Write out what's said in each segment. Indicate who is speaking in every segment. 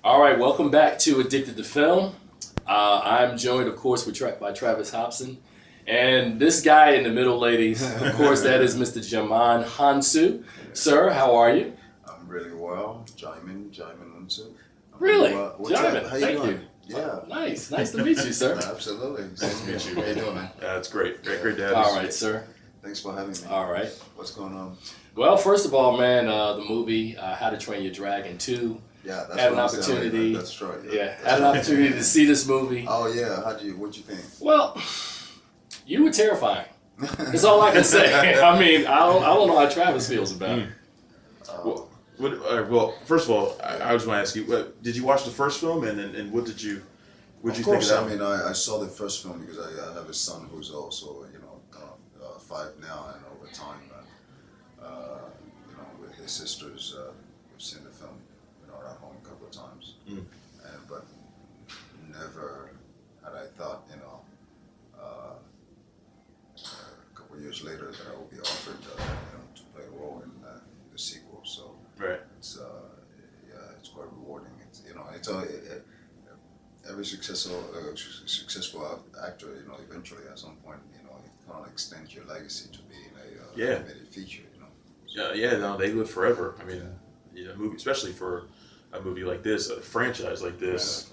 Speaker 1: All right, welcome back to Addicted to Film. I'm joined, of course, by Travis Hopson. And this guy in the middle, ladies, of course, that is Mr. Djimon Hounsou. Sir, how are you?
Speaker 2: I'm really well. Djimon Hounsou.
Speaker 1: Really?
Speaker 2: Djimon, how you
Speaker 1: thank
Speaker 2: doing?
Speaker 1: you.
Speaker 2: Yeah.
Speaker 1: Nice to meet you, sir.
Speaker 2: Absolutely. Nice to meet you. How you doing, man?
Speaker 3: It's great to have you.
Speaker 1: All right, sir.
Speaker 2: Thanks for having me.
Speaker 1: All right.
Speaker 2: What's going on?
Speaker 1: Well, first of all, man, the movie How to Train Your Dragon 2.
Speaker 2: Yeah, that's
Speaker 1: had an
Speaker 2: what I'm saying.
Speaker 1: opportunity.
Speaker 2: That's right.
Speaker 1: Had an opportunity to see this movie.
Speaker 2: Oh yeah, what'd you think?
Speaker 1: Well, you were terrifying. That's all I can say. I mean, I don't know how Travis feels about it.
Speaker 3: Well, first of all, I just want to ask you: did you watch the first film, and what did you think of that?
Speaker 2: I mean, I saw the first film because I have a son who's also 5 now, and over time, with his sisters, we've seen the film at home a couple of times, but never had I thought a couple of years later that I would be offered to play a role in the sequel. So
Speaker 3: Right.
Speaker 2: it's it's quite rewarding. Every successful actor, eventually at some point, it kind of extends your legacy to being a animated feature.
Speaker 3: No, they live forever. I mean, a movie, especially for a movie like this, a franchise like this,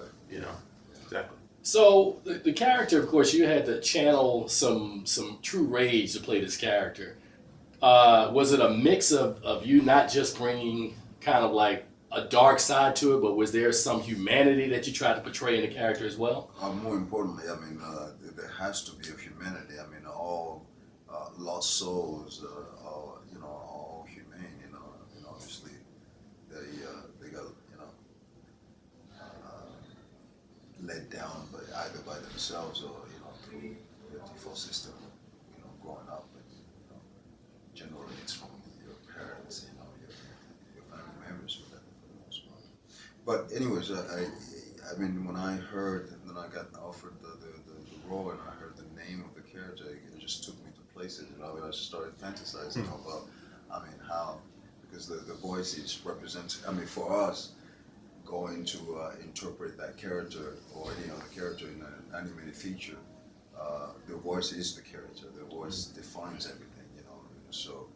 Speaker 3: exactly.
Speaker 1: So the character, of course, you had to channel some true rage to play this character. Was it a mix of you not just bringing kind of like a dark side to it, but was there some humanity that you tried to portray in the character as well?
Speaker 2: More importantly, I mean, there has to be a humanity. I mean, all lost souls are all humane. Obviously, they got led down either by themselves or through the default system. Growing up, and generally it's from your parents, your family members for the most part. But anyways, I mean, when I heard, and then I got offered the role, and I heard the name of the character, it just took me to places. I started fantasizing about, how, because the voice each represents. I mean, for us, going to interpret that character or any other character in an animated feature, the voice is the character. The voice defines everything. So.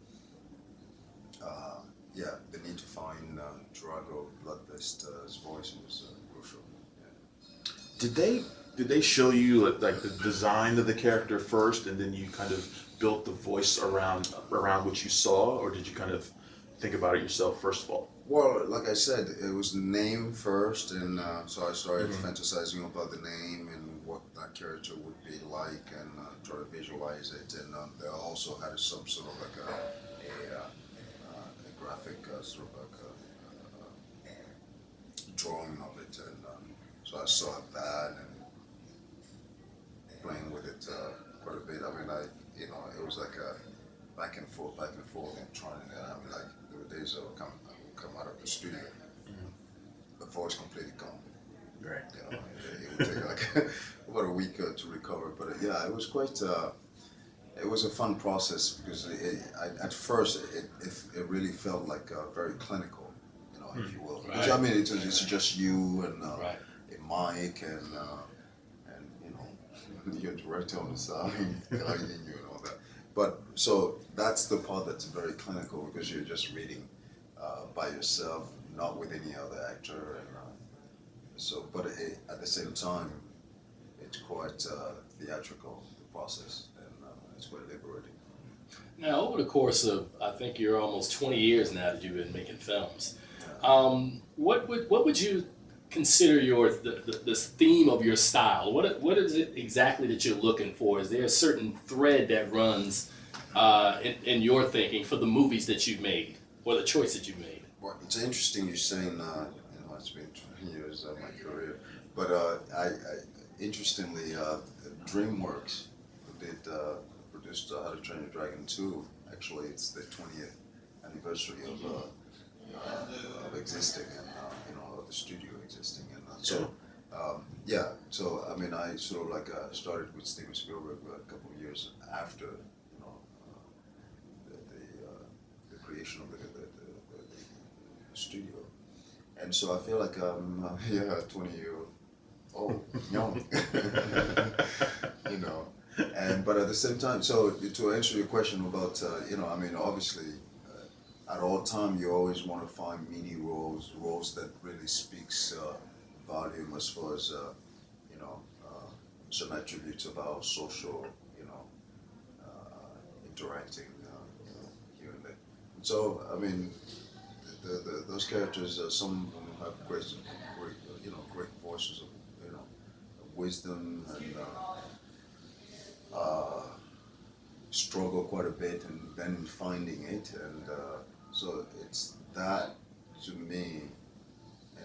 Speaker 2: The need to find Drago Bludvist's voice was crucial. Yeah.
Speaker 3: Did they show you like the design of the character first, and then you kind of built the voice around what you saw, or did you kind of think about it yourself first of all?
Speaker 2: Well, like I said, it was the name first, and so I started fantasizing about the name and what that character would be like, and try to visualize it. And they also had some sort of like a graphic sort of like a drawing of it, and so I saw that and playing with it quite a bit. I mean, it was like a back and forth, and trying it. I mean, like there were days I would come out of the studio, the voice completely gone.
Speaker 3: Right.
Speaker 2: It would take like about a week to recover. But it was quite. It was a fun process because at first it really felt like very clinical, if you will.
Speaker 1: Right.
Speaker 2: I mean, it's just you and
Speaker 1: Right.
Speaker 2: a mic and your director on the side, guiding you and all that. But so that's the part that's very clinical because you're just reading by yourself, not with any other actor, and but at the same time, it's quite theatrical, the process, and it's quite liberating.
Speaker 1: Now, over the course of, I think you're almost 20 years now that you've been making films, what would you consider the theme of your style? What is it exactly that you're looking for? Is there a certain thread that runs in your thinking for the movies that you've made or the choice that you've made?
Speaker 2: Well, it's interesting you're saying, it's been 20 years of my career, but interestingly, DreamWorks produced How to Train Your Dragon 2. Actually, it's the 20th anniversary of existing and of the studio existing, and so I mean, I sort of like started with Steven Spielberg a couple of years after the creation of the studio, and so I feel like yeah, 20-year old, young, you know. And but at the same time, so to answer your question about I mean, obviously, at all time you always want to find meaty roles that really speaks volume as far as you know some attributes of our social interacting here and there. So I mean, those characters, some of them have great voices of wisdom and struggle quite a bit and then finding it, and so it's that to me.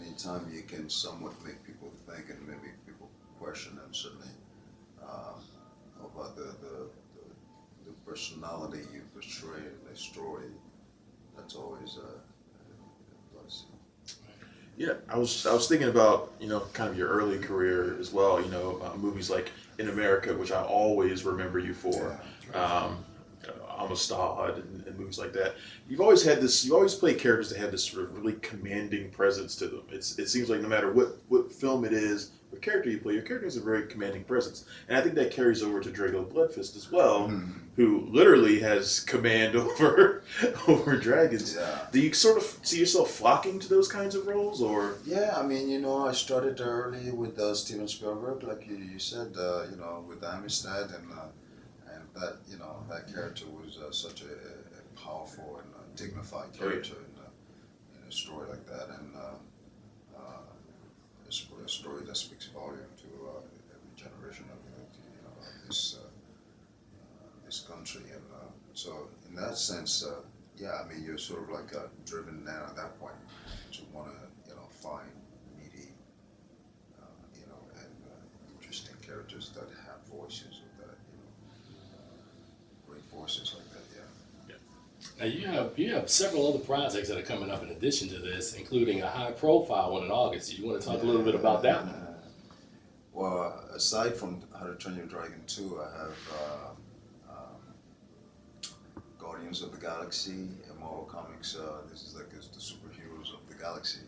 Speaker 2: Anytime you can somewhat make people think and maybe people question them, certainly about the personality you portray in a story, that's always a plus.
Speaker 3: Yeah, I was thinking about kind of your early career as well. Movies like In America, which I always remember you for. Amistad and movies like that. You've always had this. You always play characters that have this sort of really commanding presence to them. It seems like no matter what film it is, what character you play, your character has a very commanding presence, and I think that carries over to Drago Bludvist as well, who literally has command over dragons.
Speaker 2: Yeah.
Speaker 3: Do you sort of see yourself flocking to those kinds of roles, or?
Speaker 2: Yeah, I mean, I started early with Steven Spielberg, like you said, with Amistad, and that character was such a powerful and dignified character in a story like that, and a story that speaks volume to every generation of this country, and so in that sense, yeah, I mean, you're sort of like driven down at that point to want to find meaty, and interesting characters that have voices of that, great voices like that, yeah.
Speaker 1: Now you have several other projects that are coming up in addition to this, including a high profile one in August. You want to talk a little bit about that one?
Speaker 2: Well, aside from How to Train Your Dragon 2, I have Guardians of the Galaxy and Marvel Comics. This is like the superheroes of the galaxy.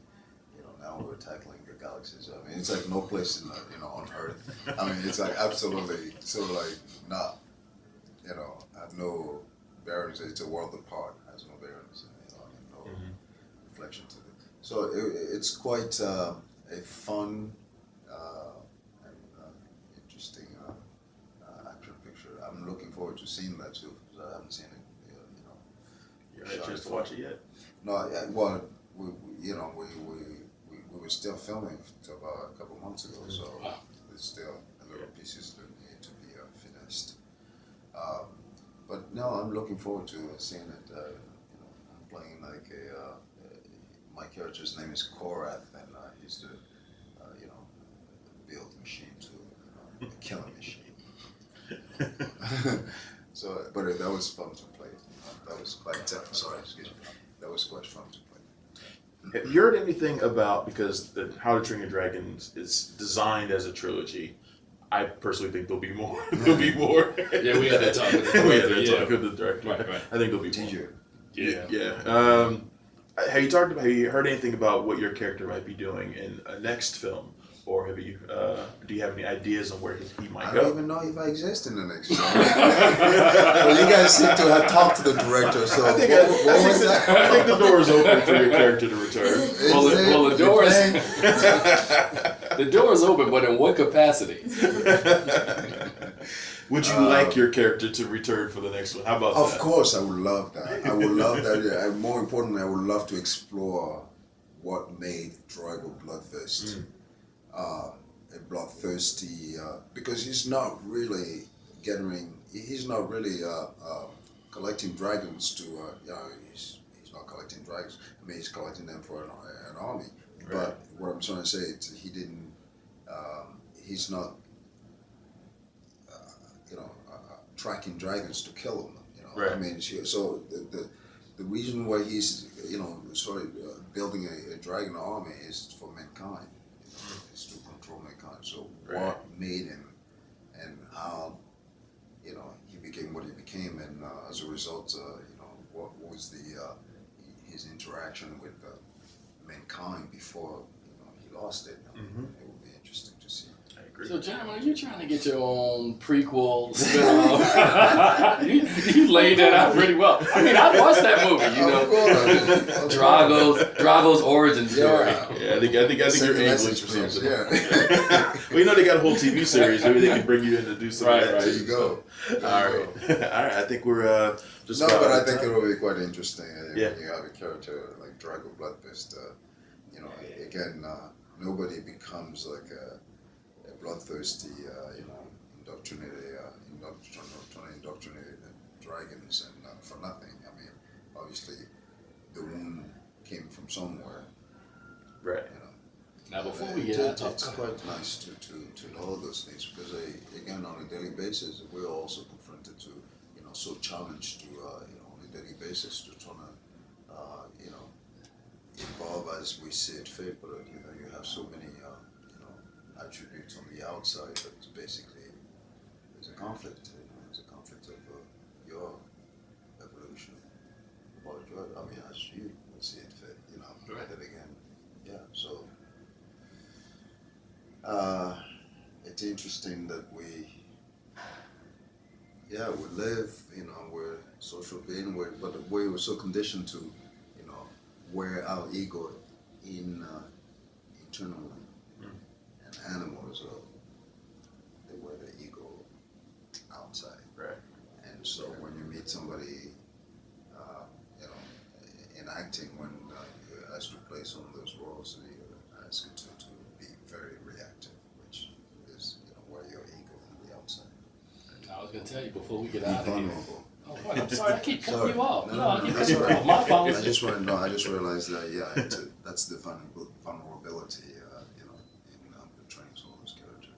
Speaker 2: Now we're tackling the galaxies. I mean, it's like no place on Earth. I mean, it's like absolutely sort of like not, have no bearings. It's a world apart. Has no bearings. No reflection to it. So it's quite a fun and interesting action picture. I'm looking forward to seeing that too, because I haven't seen it.
Speaker 3: You had a chance to watch it yet?
Speaker 2: No, well, we were still filming until about a couple months ago, so there's still a little pieces that need to be finished. But no, I'm looking forward to seeing it. I'm playing like my character's name is Korvath, and he's the build machine to a killing machine. So, but that was fun to play. That was quite sorry, excuse me. That was quite fun to play.
Speaker 3: Have you heard anything about, because How to Train Your Dragon is designed as a trilogy? I personally think there'll be more. There'll be more.
Speaker 1: Yeah, we had that talk with the
Speaker 3: We had
Speaker 1: director.
Speaker 3: that
Speaker 1: Yeah.
Speaker 3: talk with the director.
Speaker 1: Right.
Speaker 3: I think there'll be more.
Speaker 2: Teacher.
Speaker 1: Yeah.
Speaker 3: Yeah. Have you heard anything about what your character might be doing in a next film, or do you have any ideas on where he might
Speaker 2: I
Speaker 3: go?
Speaker 2: don't even know if I exist in the next film. Well, you guys seem to have talked to the director, so
Speaker 3: I think the door is open for your character to return.
Speaker 1: Well, the door is the door is open, but in what capacity?
Speaker 3: Would you like your character to return for the next one? How about that?
Speaker 2: Of course, I would love that. I would love that. Yeah. And more importantly, I would love to explore what made Drago Bludvist a bloodthirsty, because he's not really collecting dragons to, he's not collecting dragons. I mean, he's collecting them for an army.
Speaker 3: Right.
Speaker 2: But what I'm trying to say is he's not, tracking dragons to kill them.
Speaker 3: Right.
Speaker 2: I mean, so the reason why he's, building a dragon army is for mankind. Is to control mankind. So what made him, and how, he became what he became, and as a result, what was his interaction with mankind before he lost it. I mean, it would be interesting to see.
Speaker 3: I agree.
Speaker 1: So, Djimon, are you trying to get your own prequel spin-off? you laid that out pretty well. I mean, I watched that movie. Drago's origin story.
Speaker 3: Yeah, I think you're angling for something.
Speaker 2: Yeah.
Speaker 3: Well, they got a whole TV series. Maybe they can bring you in to do some of that.
Speaker 2: There you go.
Speaker 3: All right. All right. I think we're just.
Speaker 2: No, but I think it will be quite interesting.
Speaker 3: Yeah.
Speaker 2: When you have a character like Drago Bludvist, again, nobody becomes like a bloodthirsty, indoctrinated dragons and for nothing. I mean, obviously, the wound came from somewhere.
Speaker 3: Right.
Speaker 1: Now, before we get out,
Speaker 2: it's quite nice to know those things because, again, on a daily basis, we're also confronted to, so challenged to, on a daily basis to try to, evolve as we see it fit. But you have so many, attributes on the outside, but basically there's a conflict. There's a conflict of your evolution. I mean, as you would see it fit.
Speaker 1: Right.
Speaker 2: Then again, yeah. So. It's interesting that we live, we're social being, but we were so conditioned to, wear our ego internally, and animals, they wear their ego outside.
Speaker 3: Right.
Speaker 2: And so when you meet somebody, enacting when you're asked to play some of those roles, you're asked to be very reactive, which is where your ego on the outside.
Speaker 1: I was going to tell you before we get out of here.
Speaker 2: Vulnerable.
Speaker 1: Oh, what? I'm sorry, I keep cutting you off. No, I keep
Speaker 2: that's
Speaker 1: cutting you
Speaker 2: right.
Speaker 1: off. My apologies.
Speaker 2: I just realized that, that's the vulnerability, in portraying some of those characters.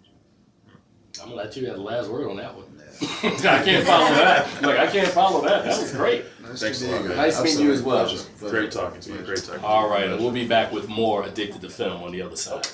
Speaker 1: I'm going to let you have the last word on that one.
Speaker 2: Yeah.
Speaker 1: I can't follow that. Look, I can't follow that. That was great.
Speaker 3: Thanks a lot.
Speaker 1: Nice meeting you as well.
Speaker 3: Great talking to you. Great talking to you.
Speaker 1: All right, and we'll be back with more Addicted to Film on the other side.